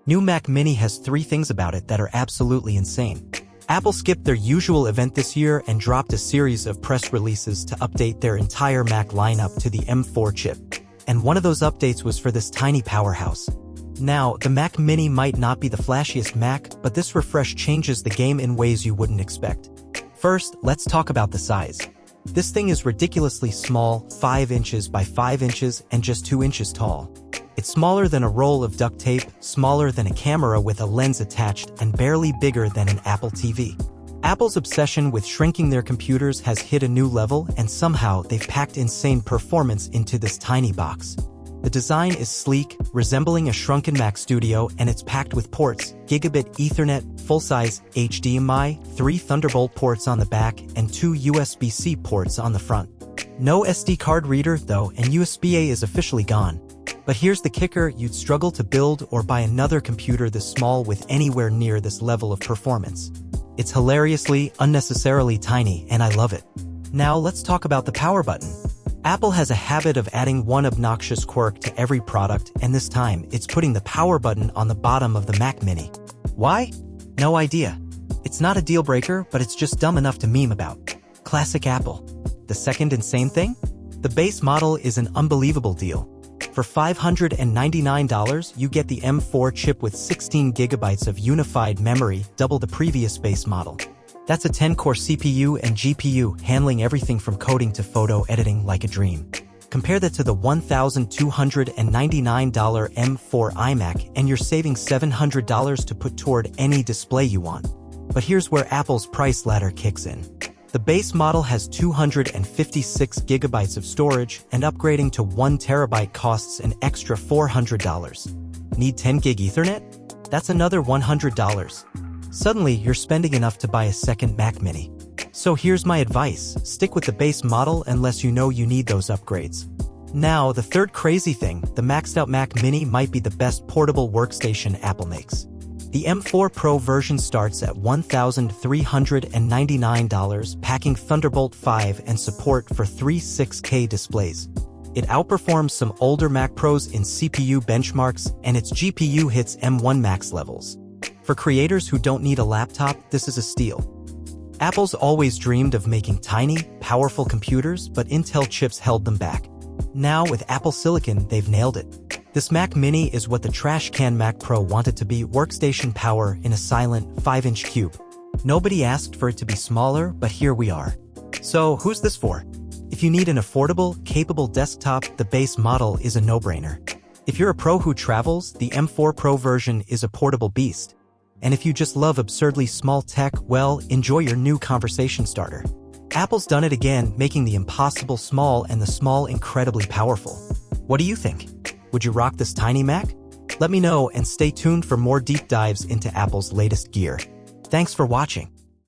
New Mac Mini has 3 things about it that are absolutely insane. Apple skipped their usual event this year and dropped a series of press releases to update their entire Mac lineup to the M4 chip. And one of those updates was for this tiny powerhouse. Now, the Mac Mini might not be the flashiest Mac, but this refresh changes the game in ways you wouldn't expect. First, let's talk about the size. This thing is ridiculously small, 5 inches by 5 inches and just 2 inches tall. It's smaller than a roll of duct tape, smaller than a camera with a lens attached, and barely bigger than an Apple TV. Apple's obsession with shrinking their computers has hit a new level, and somehow they've packed insane performance into this tiny box. The design is sleek, resembling a shrunken Mac Studio, and it's packed with ports: Gigabit Ethernet, full-size HDMI, 3 Thunderbolt ports on the back, and 2 USB-C ports on the front. No SD card reader, though, and USB-A is officially gone. But here's the kicker: you'd struggle to build or buy another computer this small with anywhere near this level of performance. It's hilariously, unnecessarily tiny, and I love it. Now let's talk about the power button. Apple has a habit of adding one obnoxious quirk to every product, and this time, it's putting the power button on the bottom of the Mac Mini. Why? No idea. It's not a deal breaker, but it's just dumb enough to meme about. Classic Apple. The second insane thing? The base model is an unbelievable deal. For $599, you get the M4 chip with 16 gigabytes of unified memory, double the previous base model. That's a 10-core CPU and GPU handling everything from coding to photo editing like a dream. Compare that to the $1,299 M4 iMac and you're saving $700 to put toward any display you want. But here's where Apple's price ladder kicks in. The base model has 256 gigabytes of storage, and upgrading to 1 terabyte costs an extra $400. Need 10 gig Ethernet? That's another $100. Suddenly, you're spending enough to buy a second Mac Mini. So here's my advice: stick with the base model unless you know you need those upgrades. Now, the third crazy thing: the maxed out Mac Mini might be the best portable workstation Apple makes. The M4 Pro version starts at $1,399, packing Thunderbolt 5 and support for 3 6K displays. It outperforms some older Mac Pros in CPU benchmarks, and its GPU hits M1 Max levels. For creators who don't need a laptop, this is a steal. Apple's always dreamed of making tiny, powerful computers, but Intel chips held them back. Now, with Apple Silicon, they've nailed it. This Mac Mini is what the trash can Mac Pro wanted to be: workstation power in a silent, 5-inch cube. Nobody asked for it to be smaller, but here we are. So, who's this for? If you need an affordable, capable desktop, the base model is a no-brainer. If you're a pro who travels, the M4 Pro version is a portable beast. And if you just love absurdly small tech, well, enjoy your new conversation starter. Apple's done it again, making the impossible small and the small incredibly powerful. What do you think? Would you rock this tiny Mac? Let me know, and stay tuned for more deep dives into Apple's latest gear. Thanks for watching.